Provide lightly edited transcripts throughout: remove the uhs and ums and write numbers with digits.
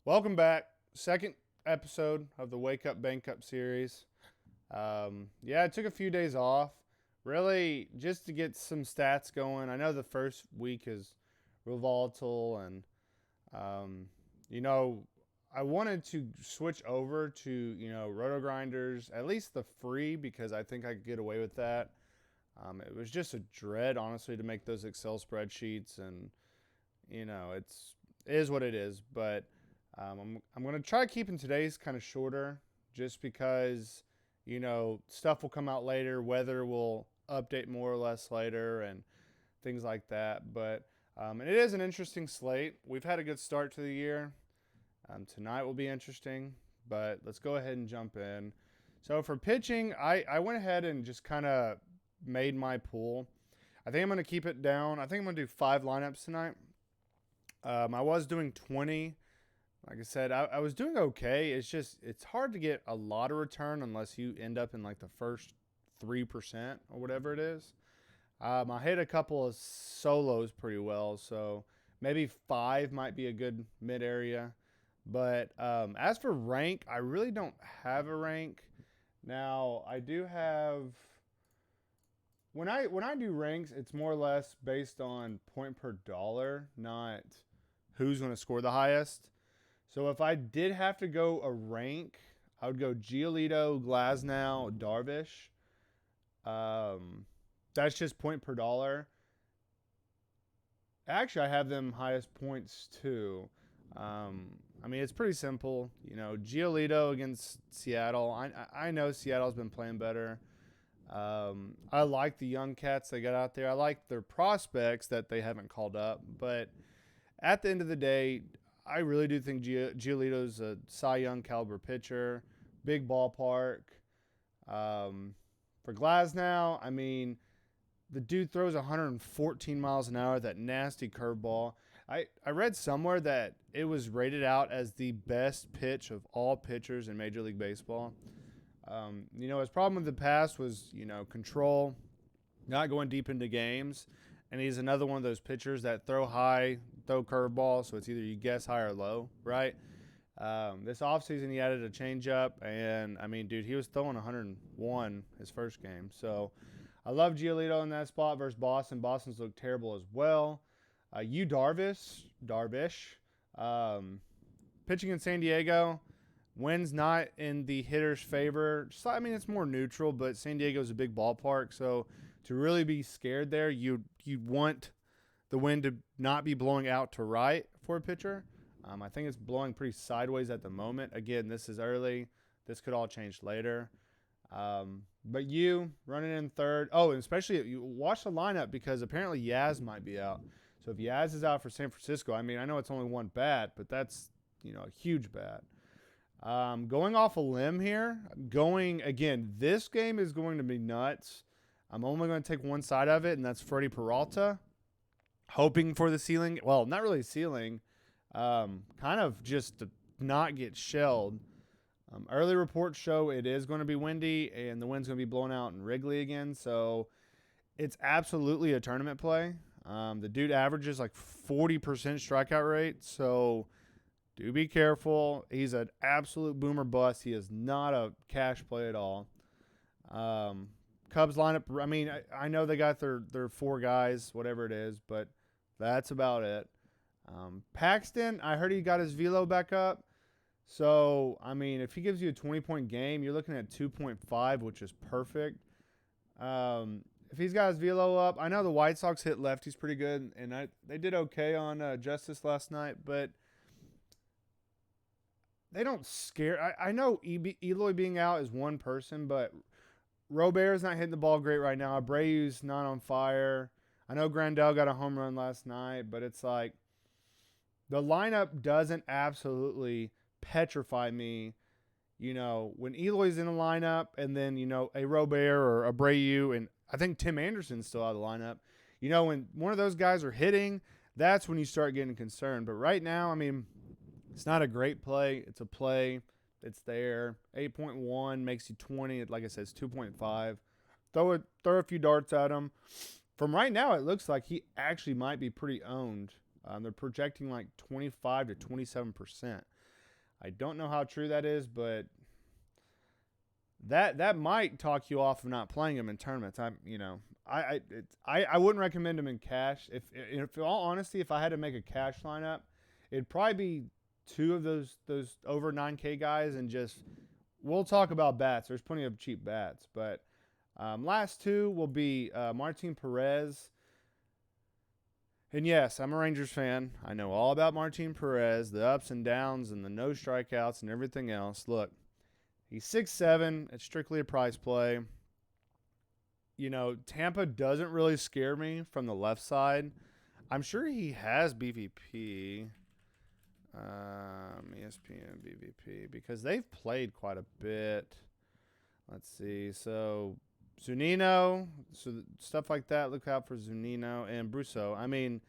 Welcome back. Second episode of the Wake Up Bank Up series. I took a few days off, really just to get some stats going. I know the first week is real volatile, and um, you know, I wanted to switch over to Roto Grinders, at least the free, because I think I could get away with that. It was just a dread, honestly, to make those Excel spreadsheets, and it is what it is, but. I'm going to try keeping today's kind of shorter just because, stuff will come out later. Weather will update more or less later and things like that. But it is an interesting slate. We've had a good start to the year. Tonight will be interesting, but let's go ahead and jump in. So for pitching, I went ahead and just kind of made my pool. I think I'm going to keep it down. I think I'm going to do 5 lineups tonight. I was doing 20. Like I said, I was doing okay. It's hard to get a lot of return unless you end up in like the first 3% or whatever it is. I hit a couple of solos pretty well, so maybe 5 might be a good mid area. But as for rank, I really don't have a rank. Now, I do have when I do ranks, it's more or less based on point per dollar, not who's going to score the highest. So if I did have to go a rank, I would go Giolito, Glasnow, Darvish. That's just point per dollar. Actually, I have them highest points too. It's pretty simple. Giolito against Seattle. I know Seattle's been playing better. I like the young cats they got out there. I like their prospects that they haven't called up. But at the end of the day, I really do think Giolito's a Cy Young caliber pitcher. Big ballpark. For Glasnow, the dude throws 114 miles an hour, that nasty curveball. I read somewhere that it was rated out as the best pitch of all pitchers in Major League Baseball. His problem with the past was, control, not going deep into games. And he's another one of those pitchers that throw high, throw curveball, so it's either you guess high or low, right? This offseason, he added a changeup, and, dude, he was throwing 101 his first game. So I love Giolito in that spot versus Boston. Boston's looked terrible as well. Darvish, pitching in San Diego. Wind's not in the hitter's favor. It's more neutral, but San Diego's a big ballpark, so to really be scared there, you want the wind to not be blowing out to right for a pitcher. I think it's blowing pretty sideways at the moment. Again, this is early. This could all change later. But you running in third. Oh, and especially you watch the lineup because apparently Yaz might be out. So if Yaz is out for San Francisco, I know it's only one bat, but that's a huge bat. Going off a limb here, this game is going to be nuts. I'm only going to take one side of it, and that's Freddie Peralta. Hoping for the ceiling. Well, not really ceiling. Kind of just to not get shelled. Early reports show it is going to be windy, and the wind's going to be blowing out in Wrigley again. So it's absolutely a tournament play. The dude averages like 40% strikeout rate. So do be careful. He's an absolute boomer bust. He is not a cash play at all. Cubs lineup, I know they got their 4 guys, whatever it is, but that's about it. Paxton, I heard he got his velo back up. So, if he gives you a 20-point game, you're looking at 2.5, which is perfect. If he's got his velo up, I know the White Sox hit lefties pretty good, and they did okay on Justice last night, but they don't scare. I know Eloy being out is one person, but Robert's not hitting the ball great right now. Abreu's not on fire. I know Grandal got a home run last night, but it's like the lineup doesn't absolutely petrify me. When Eloy's in the lineup and then, a Robert or Abreu, and I think Tim Anderson's still out of the lineup. When one of those guys are hitting, that's when you start getting concerned. But right now, it's not a great play. It's a play. It's there. 8.1 makes you 20. Like I said, it's 2.5. Throw a few darts at him. From right now, it looks like he actually might be pretty owned. They're projecting like 25 to 27%. I don't know how true that is, but that might talk you off of not playing him in tournaments. I wouldn't recommend him in cash. If in all honesty, if I had to make a cash lineup, it'd probably be two of those over 9K guys, and just we'll talk about bats. There's plenty of cheap bats, but last two will be Martin Perez. And yes, I'm a Rangers fan. I know all about Martin Perez, the ups and downs and the no strikeouts and everything else. Look, he's 6'7". It's strictly a price play. Tampa doesn't really scare me from the left side. I'm sure he has BVP, ESPN BVP, because they've played quite a bit. Let's see. So Zunino, so stuff like that. Look out for Zunino and Brusso. I mean,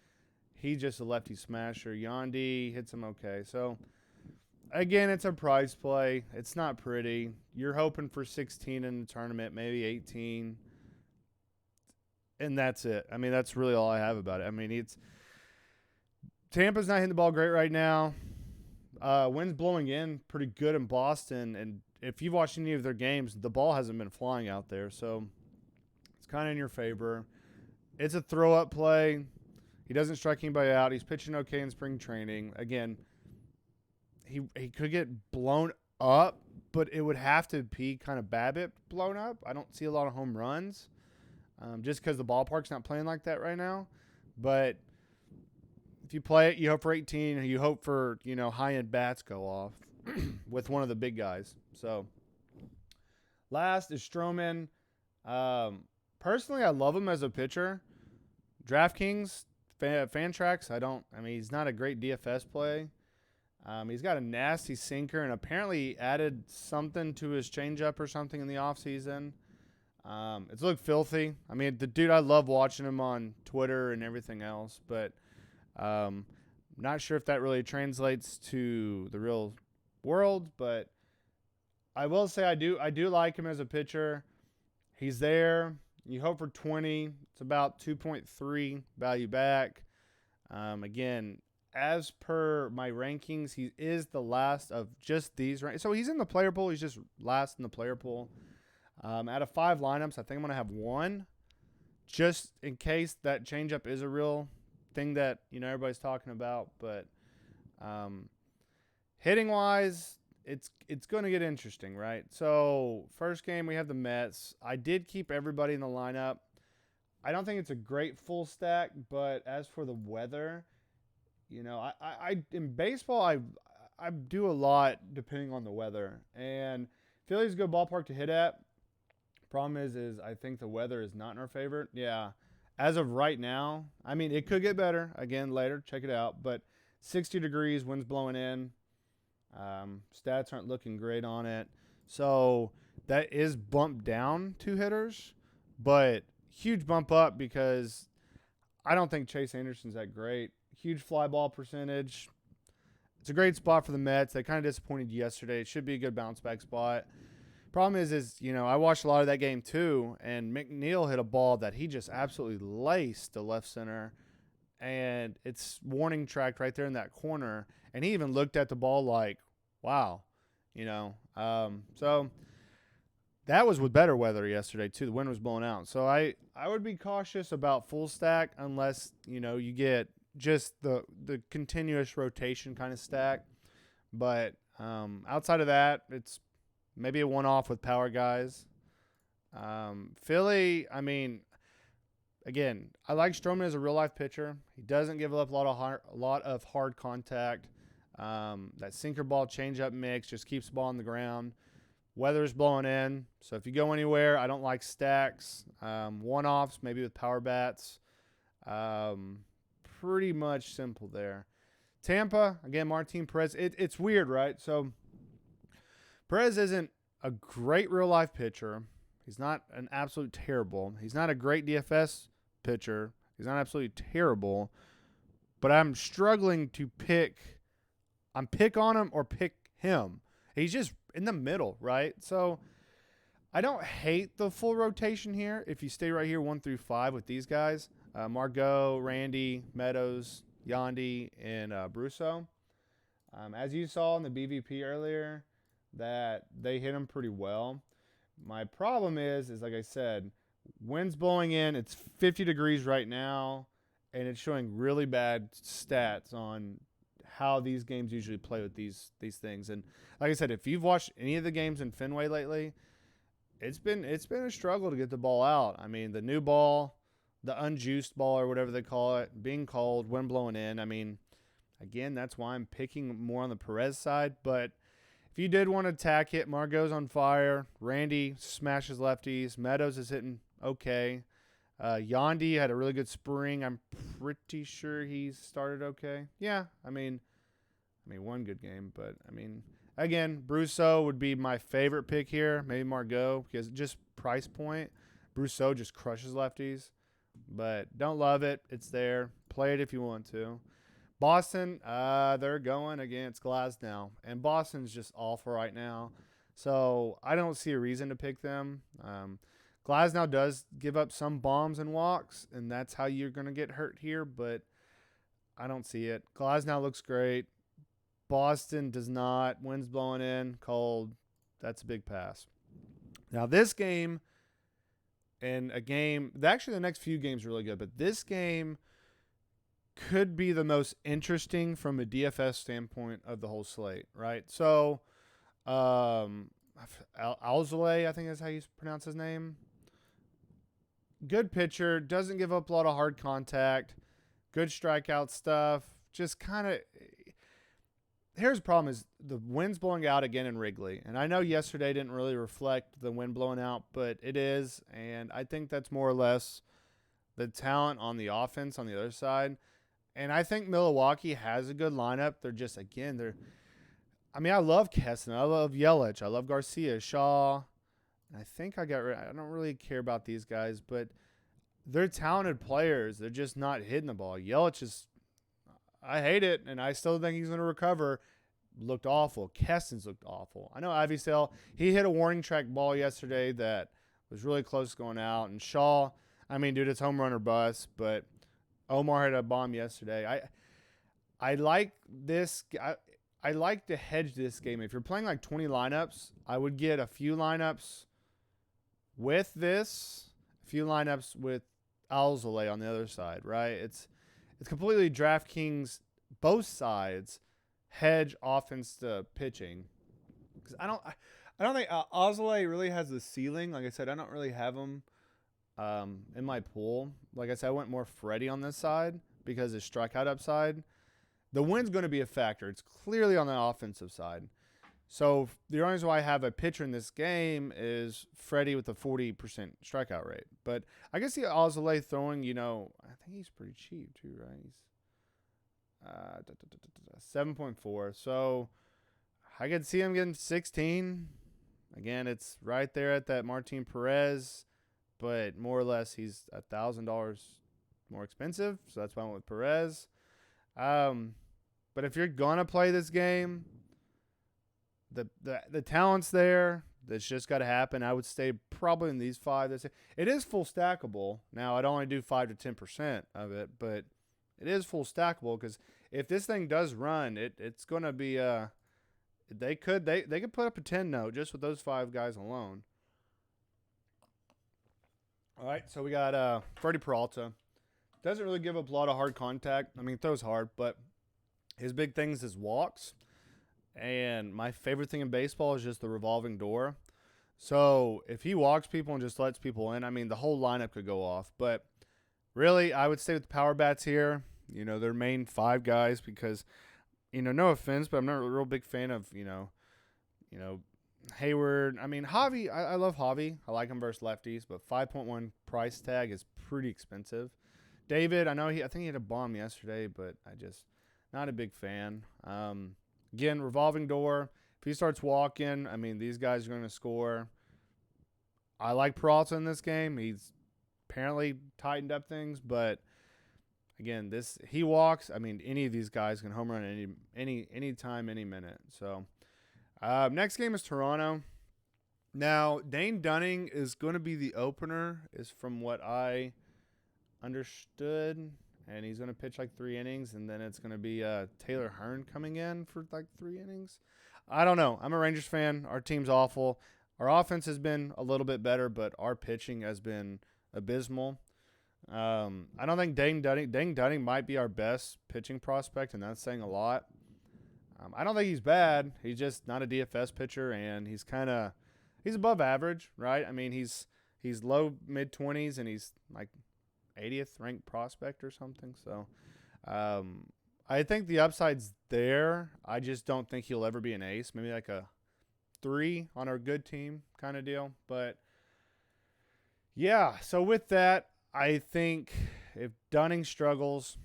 he's just a lefty smasher. Yandy hits him okay. So, again, it's a prize play. It's not pretty. You're hoping for 16 in the tournament, maybe 18. And that's it. I mean, that's really all I have about it. I mean, Tampa's not hitting the ball great right now. Wind's blowing in pretty good in Boston, and if you've watched any of their games, the ball hasn't been flying out there, so it's kind of in your favor. It's a throw-up play. He doesn't strike anybody out. He's pitching okay in spring training. Again, he could get blown up, but it would have to be kind of BABIP blown up. I don't see a lot of home runs just because the ballpark's not playing like that right now. But if you play it, you hope for 18, and you hope for, high-end bats go off with one of the big guys. So, last is Stroman. Personally, I love him as a pitcher. DraftKings, Fantrax, he's not a great DFS play. He's got a nasty sinker, and apparently he added something to his changeup or something in the offseason. It's looked filthy. I mean, the dude, I love watching him on Twitter and everything else, but not sure if that really translates to the real world, but I will say I do like him as a pitcher. He's there. You hope for 20. It's about 2.3 value back. Again, as per my rankings, he is the last of just these. So he's in the player pool. He's just last in the player pool. Out of 5 lineups, I think I'm going to have one just in case that changeup is a real thing that, everybody's talking about. But hitting-wise, it's going to get interesting, right? So first game, we have the Mets. I did keep everybody in the lineup. I don't think it's a great full stack, but as for the weather, I in baseball, I do a lot depending on the weather. And Philly's a good ballpark to hit at. Problem is I think the weather is not in our favor. Yeah. As of right now, I mean, it could get better. Again, later, check it out. But 60 degrees, wind's blowing in. Stats aren't looking great on it. So that is bumped down 2 hitters, but huge bump up because I don't think Chase Anderson's that great. Huge fly ball percentage. It's a great spot for the Mets. They kind of disappointed yesterday. It should be a good bounce back spot. Problem is I watched a lot of that game too, and McNeil hit a ball that he just absolutely laced to left center, and it's warning tracked right there in that corner, and he even looked at the ball like, wow, so that was with better weather yesterday too. The wind was blowing out, so I would be cautious about full stack unless you get just the continuous rotation kind of stack, but outside of that, it's maybe a one-off with power guys. Philly, I mean, again, I like Stroman as a real-life pitcher. He doesn't give up a lot of hard contact. That sinker ball changeup mix just keeps the ball on the ground. Weather's blowing in, so if you go anywhere, I don't like stacks. One-offs, maybe with power bats. Pretty much simple there. Tampa, again, Martin Perez. It's weird, right? So Perez isn't a great real-life pitcher. He's not an absolute terrible. He's not a great DFS pitcher. He's not absolutely terrible. But I'm struggling to pick on him or pick him. He's just in the middle, right? So I don't hate the full rotation here. If you stay right here 1 through 5 with these guys, Margot, Randy, Meadows, Yandy, and Brusso. As you saw in the BVP earlier, that they hit him pretty well. My problem is like I said, wind's blowing in. It's 50 degrees right now, and it's showing really bad stats on how these games usually play with these things. And like I said, if you've watched any of the games in Fenway lately, it's been a struggle to get the ball out. I mean, the new ball, the unjuiced ball or whatever they call it, being cold, wind blowing in. I mean, again, that's why I'm picking more on the Perez side. But if you did want to attack it, Margot's on fire. Randy smashes lefties. Meadows is hitting okay. Yandy had a really good spring. I'm pretty sure he started okay. Yeah, I mean, one good game, but I mean, again, Brousseau would be my favorite pick here. Maybe Margot, because just price point, Brousseau just crushes lefties, but don't love it. It's there. Play it if you want to. Boston, they're going against Glasnow, and Boston's just awful right now, so I don't see a reason to pick them. Glasnow does give up some bombs and walks, and that's how you're going to get hurt here, but I don't see it. Glasnow looks great. Boston does not. Wind's blowing in, cold. That's a big pass. Now, this game and a game, actually the next few games are really good, but this game could be the most interesting from a DFS standpoint of the whole slate, right? So, Alzolay, I think is how you pronounce his name. Good pitcher, doesn't give up a lot of hard contact, good strikeout stuff. Just kind of, here's the problem is the wind's blowing out again in Wrigley. And I know yesterday didn't really reflect the wind blowing out, but it is. And I think that's more or less the talent on the offense on the other side. And I think Milwaukee has a good lineup. They're just, again, I love Keston. I love Yelich. I love Garcia, Shaw. I think I don't really care about these guys, but they're talented players. They're just not hitting the ball. Yelich is, I hate it, and I still think he's going to recover. Looked awful. Keston's looked awful. I know Avisel, he hit a warning track ball yesterday that was really close going out. And Shaw, it's home run or bust, but Omar had a bomb yesterday. I like this. I like to hedge this game. If you're playing like 20 lineups, I would get a few lineups with this, a few lineups with Alzolay on the other side, right? It's completely DraftKings, both sides, hedge offense to pitching. Because I don't think Alzolay really has the ceiling. Like I said, I don't really have him in my pool. Like I said, I went more Freddie on this side because his strikeout upside. The wind's going to be a factor. It's clearly on the offensive side. So the only reason why I have a pitcher in this game is Freddie with a 40% strikeout rate. But I can see Alzolay throwing, I think he's pretty cheap too, right? He's 7.4. So I could see him getting 16. Again, it's right there at that Martin Perez, but more or less he's $1,000 more expensive. So that's why I went with Perez. But if you're gonna play this game, the talent's there. That's just got to happen. I would stay probably in these five. It is full stackable. Now I'd only do 5 to 10% of it, but it is full stackable because if this thing does run, it's gonna be they could put up a 10 note just with those 5 guys alone. All right, so we got Freddie Peralta. Doesn't really give up a lot of hard contact. Throws hard, but his big thing is his walks. And my favorite thing in baseball is just the revolving door. So if he walks people and just lets people in, the whole lineup could go off. But really, I would stay with the power bats here. Their main 5 guys because, no offense, but I'm not a real big fan of, Hayward. Javi, I love Javi. I like him versus lefties, but 5.1 price tag is pretty expensive. David, I think he had a bomb yesterday, but not a big fan. Again, revolving door. If he starts walking, these guys are going to score. I like Peralta in this game. He's apparently tightened up things, but again, he walks. Any of these guys can home run any time, any minute. So, next game is Toronto. Now, Dane Dunning is going to be the opener, is from what I understood, and he's going to pitch like 3 innings, and then it's going to be Taylor Hearn coming in for like 3 innings. I don't know. I'm a Rangers fan. Our team's awful. Our offense has been a little bit better, but our pitching has been abysmal. I don't think Dane Dunning might be our best pitching prospect, and that's saying a lot. I don't think he's bad. He's just not a DFS pitcher, and he's above average, right? I mean, he's low mid-20s, and he's like 80th ranked prospect or something. So I think the upside's there. I just don't think he'll ever be an ace. Maybe like a 3 on our good team kind of deal. But yeah, so with that, I think if Dunning struggles,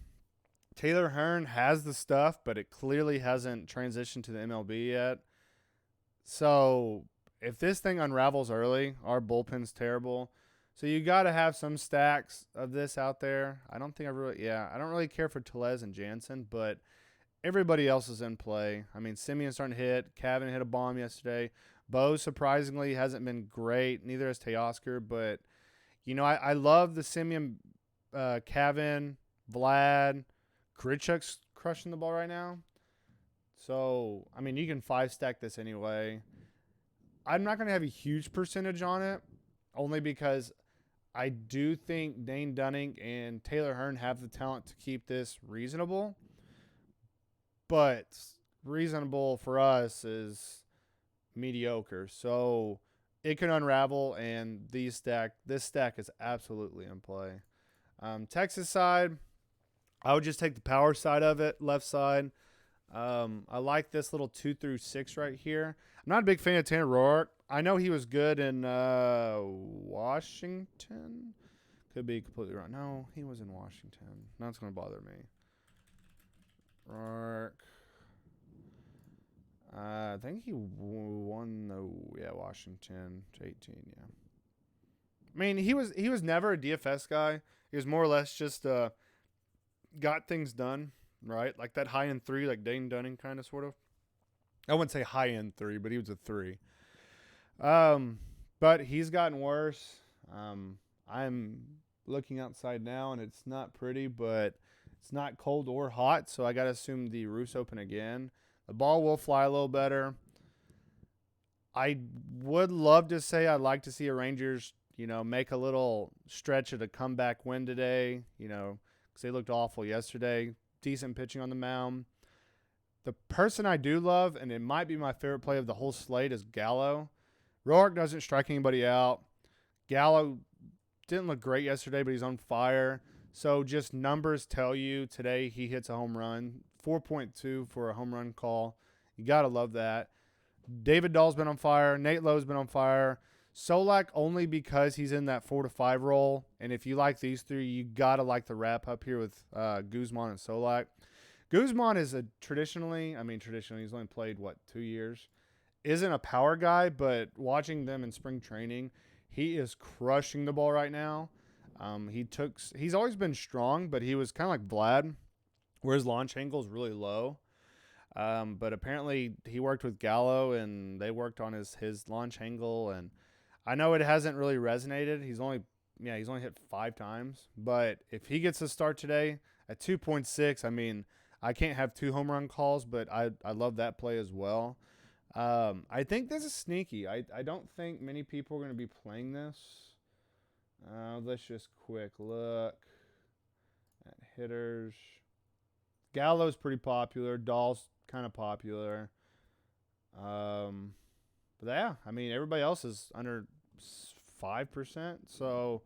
Taylor Hearn has the stuff, but it clearly hasn't transitioned to the MLB yet. So if this thing unravels early, our bullpen's terrible. So you got to have some stacks of this out there. I don't really care for Tellez and Jansen, but everybody else is in play. I mean, Simeon's starting to hit. Cavan hit a bomb yesterday. Bo surprisingly hasn't been great. Neither has Teoscar, but I love the Simeon, Cavan, Vlad, Grichuk's crushing the ball right now. So, I mean, you can 5-stack this anyway. I'm not going to have a huge percentage on it, only because I do think Dane Dunning and Taylor Hearn have the talent to keep this reasonable. But reasonable for us is mediocre. So it can unravel, and this stack is absolutely in play. Texas side, I would just take the power side of it, left side. I like this little 2 through 6 right here. I'm not a big fan of Tanner Roark. I know he was good in Washington. Could be completely wrong. No, he was in Washington. That's going to bother me. Roark. I think he won Washington to 18, yeah. I mean, he was never a DFS guy. He was more or less just got things done, right? Like that high-end 3, like Dane Dunning kind of, sort of. I wouldn't say high-end 3, but he was a 3. But he's gotten worse. I'm looking outside now, and it's not pretty, but it's not cold or hot, so I got to assume the roof's open again. The ball will fly a little better. I would love to say I'd like to see a Rangers, make a little stretch of a comeback win today, because they looked awful yesterday. Decent pitching on the mound. The person I do love, and it might be my favorite play of the whole slate, is Gallo. Roark doesn't strike anybody out. Gallo didn't look great yesterday, but he's on fire. So just numbers tell you today he hits a home run. 4.2 for a home run call. You got to love that. David Dahl's been on fire. Nate Lowe's been on fire. Solak only because he's in that 4 to 5 role. And if you like these 3, you got to like the wrap up here with Guzman and Solak. Guzman is traditionally, he's only played, 2 years. Isn't a power guy, but watching them in spring training, he is crushing the ball right now. He's always been strong, but he was kind of like Vlad, where his launch angle is really low. But apparently he worked with Gallo, and they worked on his launch angle. And I know it hasn't really resonated. He's only hit 5 times. But if he gets a start today at 2.6, I can't have 2 home run calls, but I love that play as well. I think this is sneaky. I don't think many people are going to be playing this. Let's just quick look at hitters. Gallo's pretty popular. Dahl's kind of popular. But yeah, everybody else is under 5%. So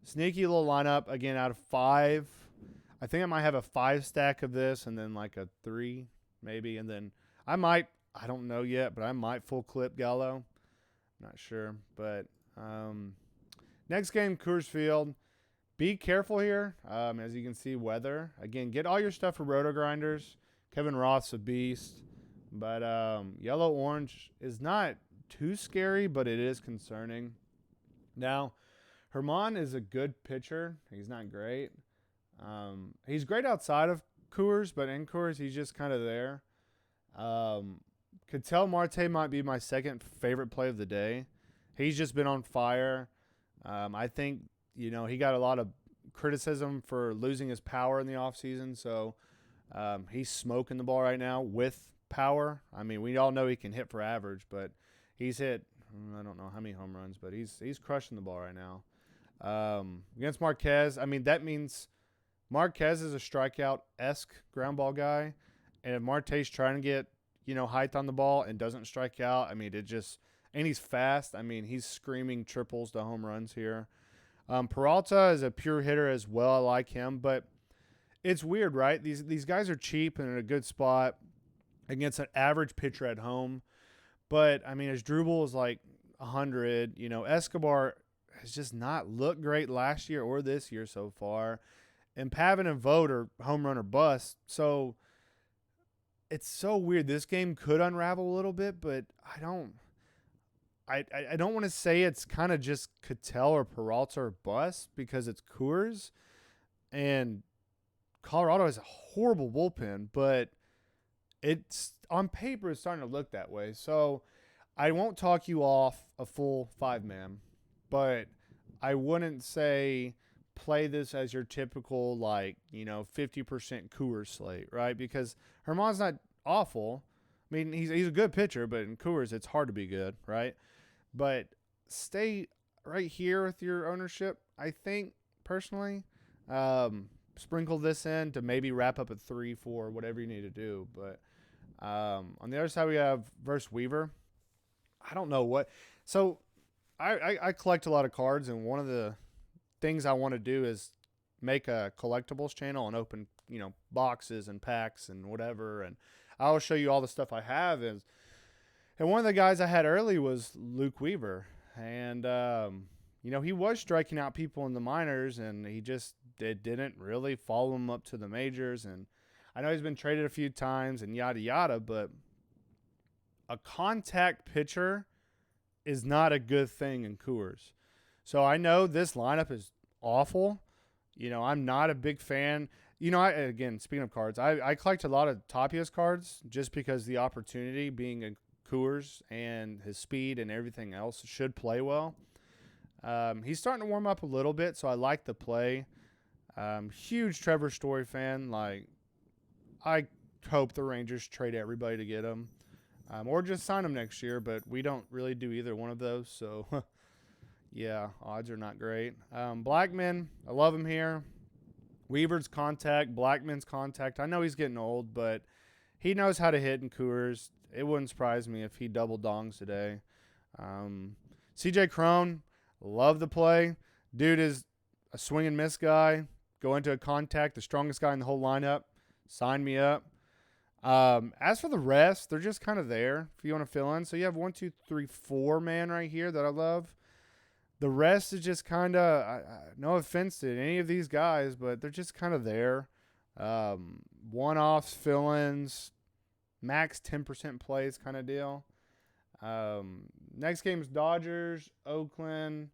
sneaky little lineup. Again, out of 5. I think I might have a 5 stack of this and then like a 3 maybe. And then I don't know yet, but I might full clip Gallo. Not sure. But next game, Coors Field. Be careful here. As you can see, weather. Again, get all your stuff for Roto Grinders. Kevin Roth's a beast. But yellow-orange is not too scary, but it is concerning. Now, Herman is a good pitcher. He's not great. He's great outside of Coors, but in Coors, he's just kind of there. Ketel Marte might be my second favorite play of the day. He's just been on fire. I think, he got a lot of criticism for losing his power in the offseason. So he's smoking the ball right now with power. I mean, we all know he can hit for average, but he's hit, I don't know how many home runs, but he's crushing the ball right now. Against Marquez, I mean, that means Marquez is a strikeout-esque ground ball guy. And if Marte's trying to get, height on the ball and doesn't strike out, I mean, and he's fast. I mean, he's screaming triples to home runs here. Peralta is a pure hitter as well. I like him, but it's weird, right? These guys are cheap and in a good spot against an average pitcher at home. But, I mean, Asdrubal is like 100. Escobar has just not looked great last year or this year so far. And Pavin and Vogt are home run or bust. So it's so weird. This game could unravel a little bit, but I don't want to say it's kind of just Cattell or Peralta or bust because it's Coors. And Colorado has a horrible bullpen, but it's on paper it's starting to look that way. So I won't talk you off a full 5-man, but I wouldn't say play this as your typical 50% Coors slate, right? Because Herman's not awful. I mean, he's a good pitcher, but in Coors it's hard to be good, right? But stay right here with your ownership, I think, personally. Sprinkle this in to maybe wrap up at 3, 4, whatever you need to do. But on the other side, we have versus Weaver. I don't know what. So I collect a lot of cards, and one of the things I want to do is make a collectibles channel and open, boxes and packs and whatever. And I'll show you all the stuff I have. And one of the guys I had early was Luke Weaver. And, he was striking out people in the minors, and it didn't really follow him up to the majors. And I know he's been traded a few times and yada, yada, but a contact pitcher is not a good thing in Coors. So I know this lineup is awful. I'm not a big fan. Again, speaking of cards, I collect a lot of Tapia's cards just because the opportunity being a Coors and his speed and everything else should play well. He's starting to warm up a little bit, so I like the play. Huge Trevor Story fan. I hope the Rangers trade everybody to get him. Or just sign him next year, but we don't really do either one of those, so yeah, odds are not great. Blackman, I love him here. Weaver's contact, Blackman's contact. I know he's getting old, but he knows how to hit in Coors. It wouldn't surprise me if he double dongs today. CJ Cron, love the play. Dude is a swing and miss guy. Go into a contact, the strongest guy in the whole lineup. Sign me up. As for the rest, they're just kind of there if you want to fill in. So you have 1, 2, 3, 4 man right here that I love. The rest is just kind of, no offense to any of these guys, but they're just kind of there. One-offs, fill-ins, max 10% plays kind of deal. Next game is Dodgers, Oakland.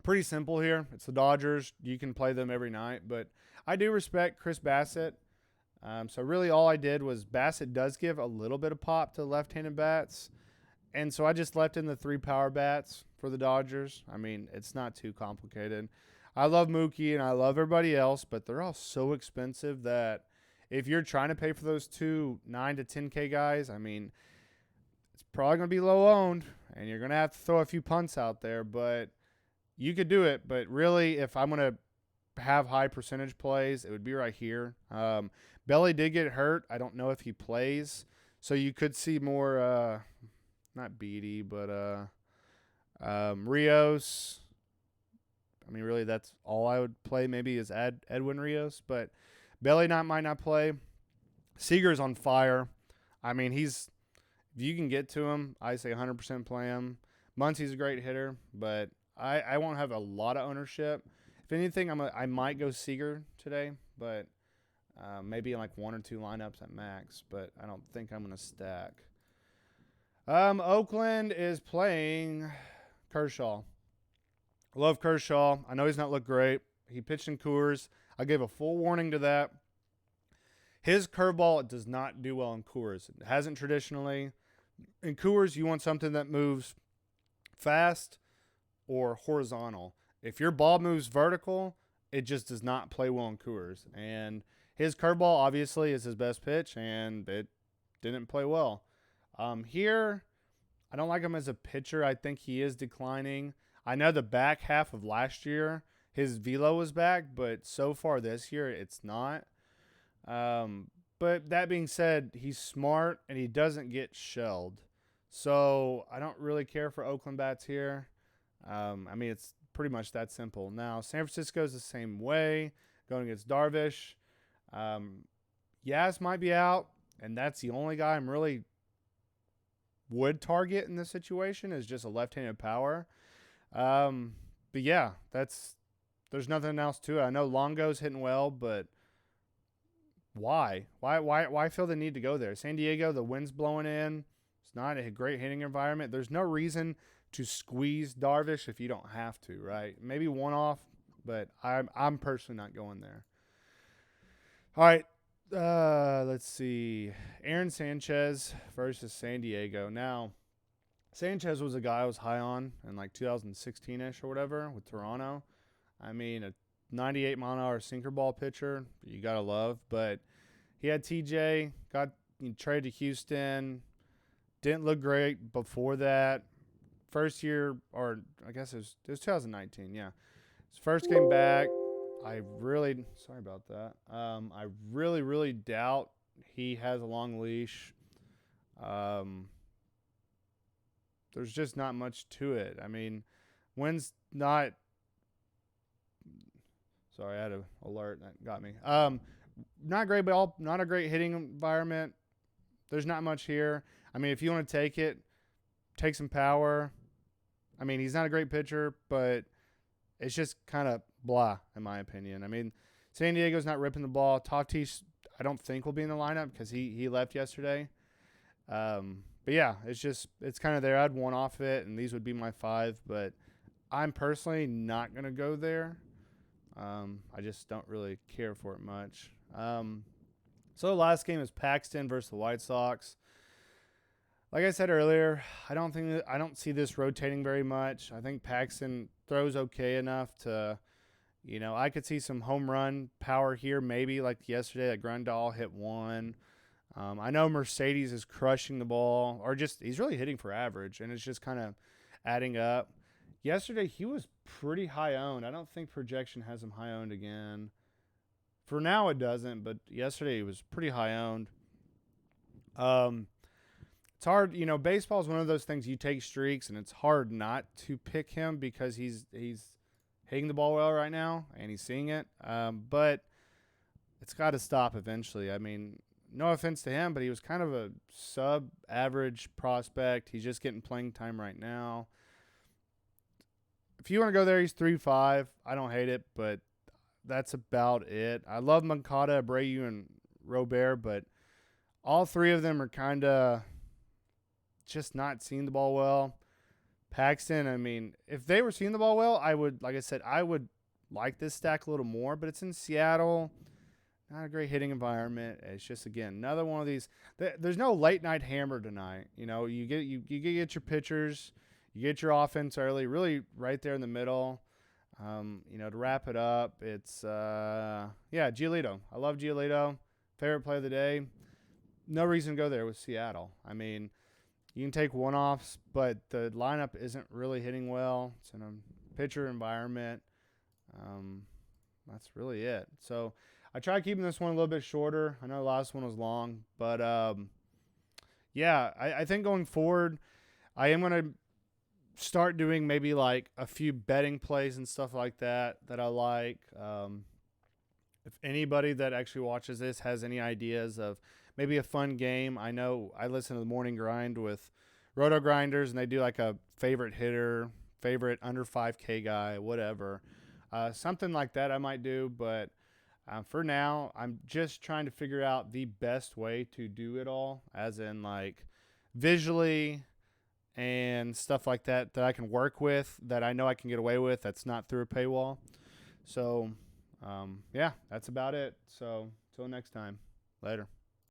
Pretty simple here. It's the Dodgers. You can play them every night, but I do respect Chris Bassett. So really all I did was Bassett does give a little bit of pop to left-handed bats. And so I just left in the 3 power bats for the Dodgers. I mean, it's not too complicated. I love Mookie and I love everybody else, but they're all so expensive that if you're trying to pay for those 2 9 to 10K guys, I mean, it's probably going to be low owned and you're going to have to throw a few punts out there, but you could do it. But really, if I'm going to have high percentage plays, it would be right here. Belly did get hurt. I don't know if he plays. So you could see more, not Beatty, but Rios. I mean, really, that's all I would play maybe is Edwin Rios. But Belly might not play. Seager's on fire. I mean, if you can get to him, I say 100% play him. Muncie's a great hitter, but I won't have a lot of ownership. If anything, I might go Seager today, but maybe in like 1 or 2 lineups at max, but I don't think I'm going to stack. Oakland is playing Kershaw. I love Kershaw. I know he's not looked great. He pitched in Coors. I gave a full warning to that. His curveball does not do well in Coors. It hasn't traditionally. In Coors, you want something that moves fast or horizontal. If your ball moves vertical, it just does not play well in Coors. And his curveball obviously is his best pitch, and it didn't play well. Here, I don't like him as a pitcher. I think he is declining. I know the back half of last year, his velo was back, but so far this year, it's not. But that being said, he's smart and he doesn't get shelled. So I don't really care for Oakland bats here. It's pretty much that simple. Now, San Francisco's the same way, going against Darvish. Yaz might be out, and that's the only guy I'm really would target in this situation is just a left-handed power. But yeah, there's nothing else to it. I know Longo's hitting well, but why? Why feel the need to go there? San Diego, the wind's blowing in. It's not a great hitting environment. There's no reason to squeeze Darvish if you don't have to, right? Maybe one off, but I'm personally not going there. All right, let's see. Aaron Sanchez versus San Diego. Now, Sanchez was a guy I was high on in like 2016-ish or whatever with Toronto. I mean, a 98-mile-an-hour sinker ball pitcher you got to love. But he had TJ, got traded to Houston. Didn't look great before that. First year, or I guess it was 2019, yeah. His first game back, sorry about that. I really doubt he has a long leash. There's just not much to it. I mean, when's not. Sorry, I had an alert that got me. Not great ball, not a great hitting environment. There's not much here. I mean, if you want to take it, take some power. I mean, he's not a great pitcher, but it's just kind of blah, in my opinion. I mean, San Diego's not ripping the ball. Tatis, I don't think will be in the lineup because he left yesterday. But yeah, it's kind of there. I'd one off it, and these would be my 5. But I'm personally not going to go there. I just don't really care for it much. So the last game is Paxton versus the White Sox. Like I said earlier, I don't see this rotating very much. I think Paxton throws okay enough to, I could see some home run power here, maybe like yesterday that Grandal hit one. I know Mercedes is crushing the ball, or just he's really hitting for average, and it's just kind of adding up. Yesterday he was pretty high owned. I don't think projection has him high owned again. For now it doesn't, but yesterday he was pretty high owned. It's hard, baseball is one of those things you take streaks, and it's hard not to pick him because he's hitting the ball well right now, and he's seeing it. But it's got to stop eventually. I mean, no offense to him, but he was kind of a sub-average prospect. He's just getting playing time right now. If you want to go there, he's 3.5. I don't hate it, but that's about it. I love Moncada, Abreu, and Robert, but all 3 of them are kind of just not seeing the ball well. Paxton, I mean, if they were seeing the ball well, I would like this stack a little more, but it's in Seattle. Not a great hitting environment. It's just, again, another one of these. There's no late night hammer tonight. You get your pitchers, you get your offense early, really right there in the middle. To wrap it up, it's Giolito. I love Giolito. Favorite play of the day. No reason to go there with Seattle. I mean, you can take one-offs, but the lineup isn't really hitting well. It's in a pitcher environment. That's really it. So I tried keeping this one a little bit shorter. I know the last one was long, but I think going forward, I am going to start doing maybe like a few betting plays and stuff like that I like. If anybody that actually watches this has any ideas of maybe a fun game, I know I listen to the Morning Grind with Roto Grinders, and they do like a favorite hitter, favorite under 5K guy, whatever. Something like that I might do, but for now, I'm just trying to figure out the best way to do it all, as in like visually and stuff like that I can work with, that I know I can get away with, that's not through a paywall. So, that's about it. So, till next time. Later.